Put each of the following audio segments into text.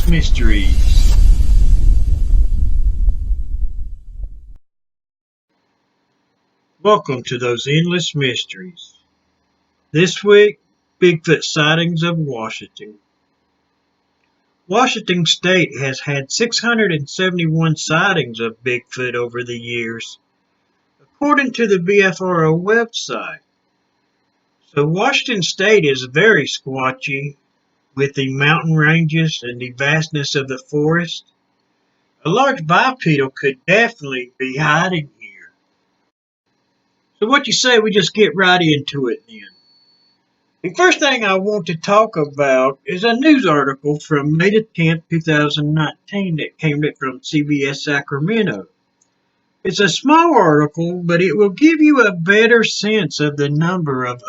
Mysteries. Welcome to those endless mysteries. This week, Bigfoot sightings of Washington. Washington State has had 671 sightings of Bigfoot over the years, according to the BFRO website. So Washington State is very squatchy with the mountain ranges and the vastness of the forest. A large bipedal could definitely be hiding here. So what you say we just get right into it then? The first thing I want to talk about is a news article from May 10th, 2019 that came from CBS Sacramento. It's a small article, but it will give you a better sense of the number of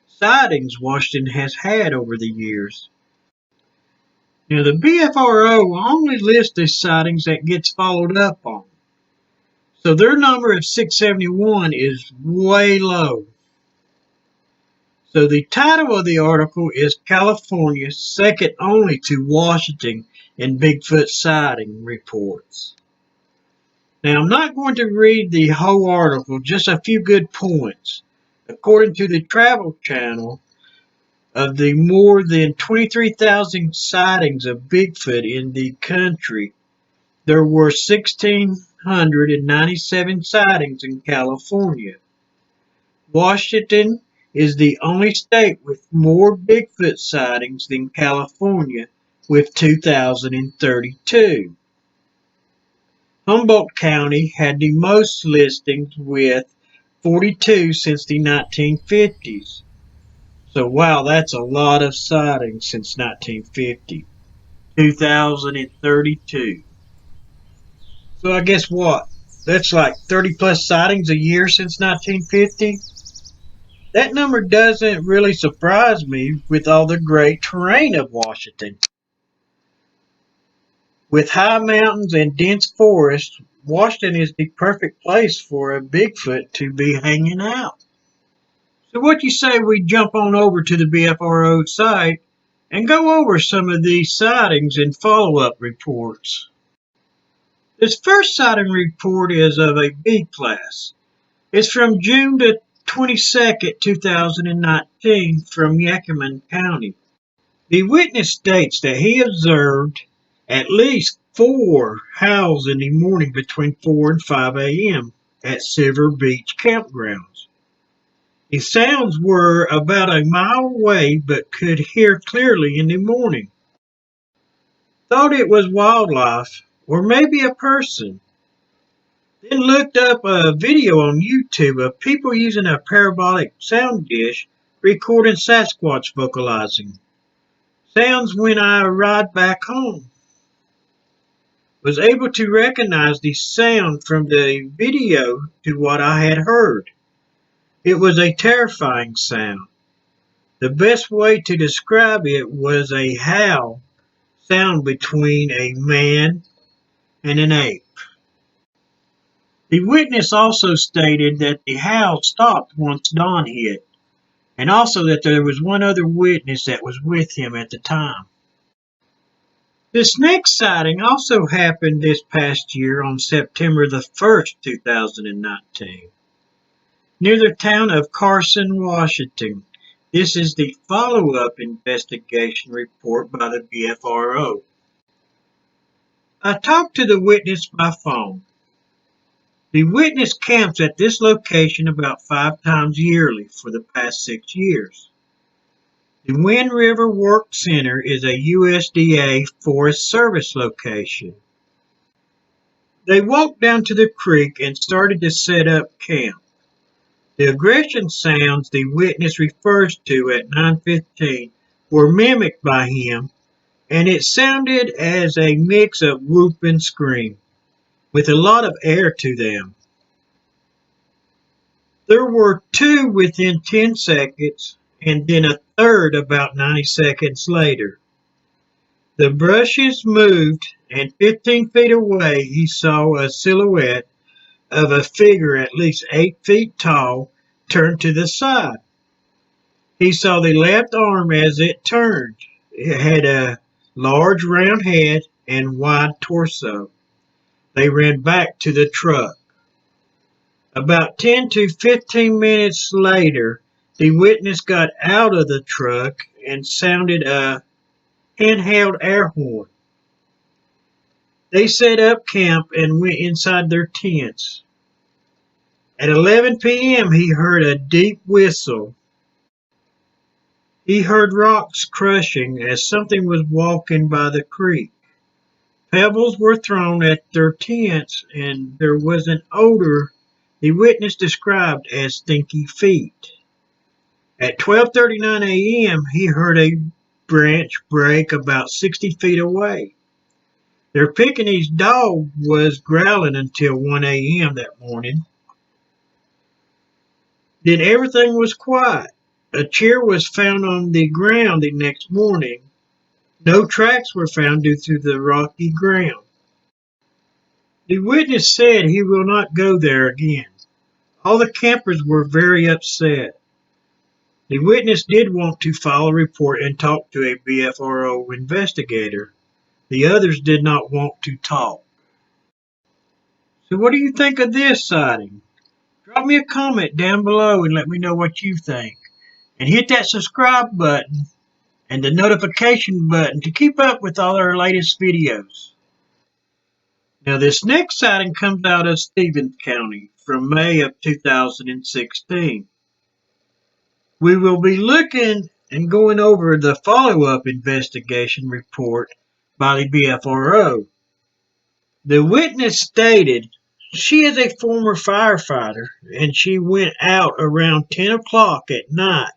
sightings Washington has had over the years. Now, the BFRO only lists the sightings that gets followed up on. So their number of 671 is way low. So the title of the article is California Second Only to Washington in Bigfoot Sighting Reports. Now, I'm not going to read the whole article, just a few good points. According to the Travel Channel, of the more than 23,000 sightings of Bigfoot in the country, there were 1,697 sightings in California. Washington is the only state with more Bigfoot sightings than California, with 2,032. Humboldt County had the most listings with 42 since the 1950s. So wow, that's a lot of sightings since 1950. 2,032. So I guess what? That's like 30 plus sightings a year since 1950? That number doesn't really surprise me with all the great terrain of Washington. With high mountains and dense forests, Washington is the perfect place for a Bigfoot to be hanging out. So what you say we jump on over to the BFRO site and go over some of these sightings and follow-up reports. This first sighting report is of a B class. It's from June the 22nd, 2019 from Yakima County. The witness states that he observed at least 4 howls in the morning between 4 and 5 a.m. at Silver Beach campgrounds. The sounds were about a mile away but could hear clearly in the morning. Thought it was wildlife or maybe a person. Then looked up a video on YouTube of people using a parabolic sound dish recording Sasquatch vocalizing. Sounds when I arrived back home. Was able to recognize the sound from the video to what I had heard. It was a terrifying sound. The best way to describe it was a howl sound between a man and an ape. The witness also stated that the howl stopped once dawn hit, and also that there was one other witness that was with him at the time. This next sighting also happened this past year on September the 1st, 2019, near the town of Carson, Washington. This is the follow-up investigation report by the BFRO. I talked to the witness by phone. The witness camps at this location about 5 times yearly for the past 6 years. The Wind River Work Center is a USDA Forest Service location. They walked down to the creek and started to set up camp. The aggression sounds the witness refers to at 9:15 were mimicked by him, and it sounded as a mix of whoop and scream, with a lot of air to them. There were 2 within 10 seconds, and then a third about 90 seconds later. The brushes moved, and 15 feet away he saw a silhouette of a figure at least 8 feet tall turned to the side. He saw the left arm as it turned. It had a large round head, and wide torso. They ran back to the truck. About 10 to 15 minutes later, the witness got out of the truck and sounded a handheld air horn. They set up camp and went inside their tents. At 11 p.m., he heard a deep whistle. He heard rocks crushing as something was walking by the creek. Pebbles were thrown at their tents, and there was an odor the witness described as stinky feet. At 12:39 a.m., he heard a branch break about 60 feet away. Their Pekingese dog was growling until 1 a.m. that morning. Then everything was quiet. A chair was found on the ground the next morning. No tracks were found due to the rocky ground. The witness said he will not go there again. All the campers were very upset. The witness did want to file a report and talk to a BFRO investigator. The others did not want to talk. So what do you think of this sighting? Drop me a comment down below and let me know what you think. And hit that subscribe button and the notification button to keep up with all our latest videos. Now this next sighting comes out of Stevens County from May of 2016. We will be looking and going over the follow-up investigation report by the BFRO. The witness stated she is a former firefighter and she went out around 10 o'clock at night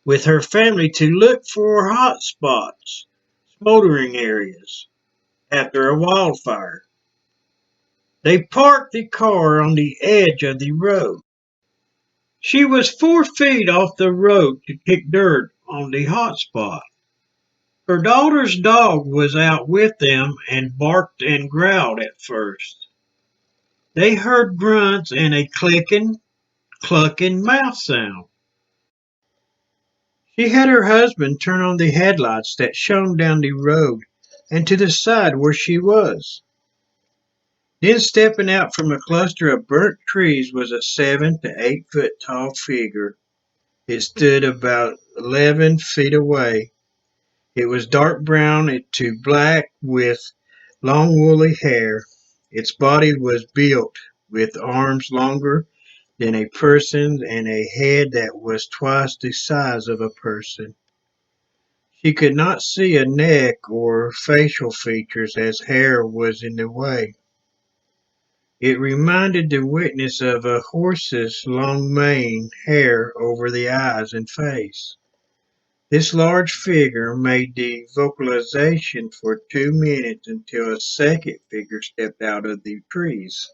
with her family to look for hot spots, smoldering areas, after a wildfire. They parked the car on the edge of the road. She was 4 feet off the road to kick dirt on the hot spot. Her daughter's dog was out with them and barked and growled at first. They heard grunts and a clicking, clucking mouth sound. She had her husband turn on the headlights that shone down the road and to the side where she was. Then stepping out from a cluster of burnt trees was a 7 to 8 foot tall figure. It stood about 11 feet away. It was dark brown to black with long woolly hair. Its body was built with arms longer than a person and a head that was twice the size of a person. She could not see a neck or facial features as hair was in the way. It reminded the witness of a horse's long mane, hair over the eyes and face. This large figure made the vocalization for 2 minutes until a second figure stepped out of the trees.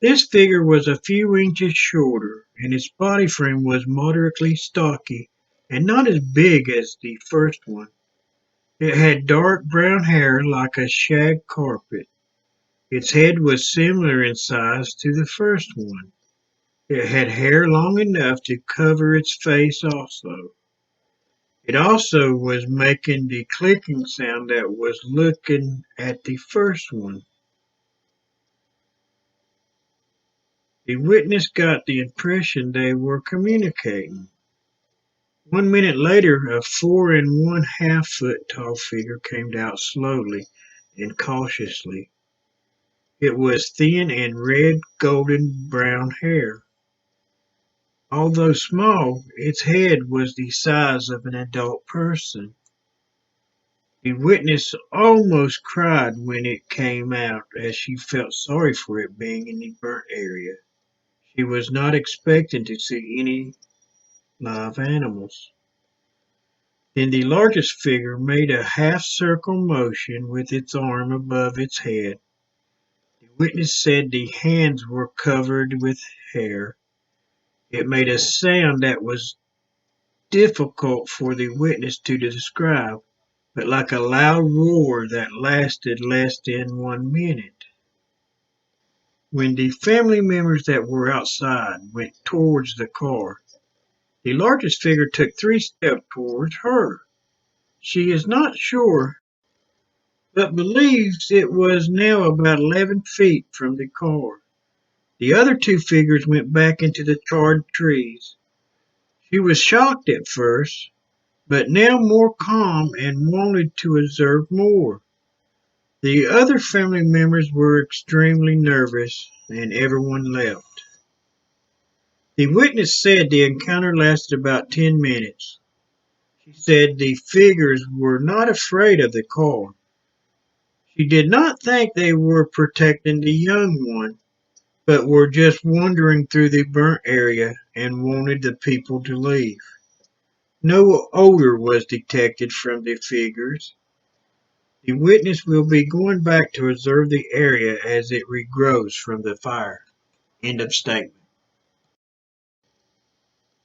This figure was a few inches shorter, and its body frame was moderately stocky and not as big as the first one. It had dark brown hair like a shag carpet. Its head was similar in size to the first one. It had hair long enough to cover its face also. It also was making the clicking sound that was looking at the first one. The witness got the impression they were communicating. 1 minute later, a 4 1/2 foot tall figure came out slowly and cautiously. It was thin and red golden brown hair. Although small, its head was the size of an adult person. The witness almost cried when it came out as she felt sorry for it being in the burnt area. She was not expecting to see any live animals. Then the largest figure made a half-circle motion with its arm above its head. The witness said the hands were covered with hair. It made a sound that was difficult for the witness to describe, but like a loud roar that lasted less than 1 minute. When the family members that were outside went towards the car, the largest figure took 3 steps towards her. She is not sure, but believes it was now about 11 feet from the car. The other two figures went back into the charred trees. She was shocked at first, but now more calm and wanted to observe more. The other family members were extremely nervous, and everyone left. The witness said the encounter lasted about 10 minutes. She said the figures were not afraid of the car. She did not think they were protecting the young one, but were just wandering through the burnt area and wanted the people to leave. No odor was detected from the figures. The witness will be going back to observe the area as it regrows from the fire. End of statement.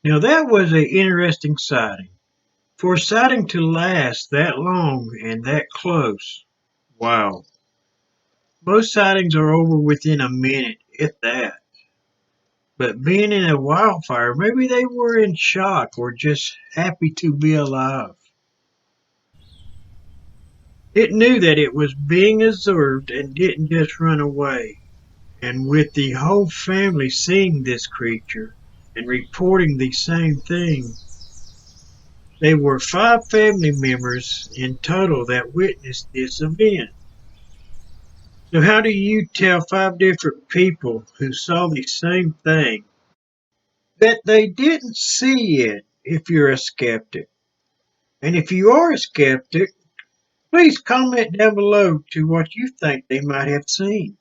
Now that was an interesting sighting. For a sighting to last that long and that close, wow. Most sightings are over within a minute, if that. But being in a wildfire, maybe they were in shock or just happy to be alive. It knew that it was being observed and didn't just run away. And with the whole family seeing this creature and reporting the same thing, there were 5 family members in total that witnessed this event. So how do you tell 5 different people who saw the same thing that they didn't see it if you're a skeptic? And if you are a skeptic, please comment down below to what you think they might have seen.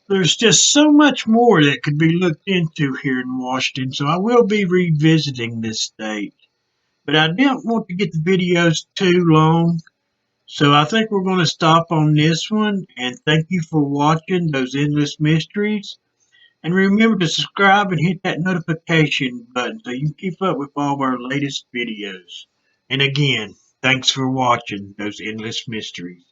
There's just so much more that could be looked into here in Washington, so I will be revisiting this state. But I didn't want to get the videos too long, so I think we're going to stop on this one. And thank you for watching those endless mysteries. And remember to subscribe and hit that notification button so you can keep up with all of our latest videos. And again, thanks for watching those endless mysteries.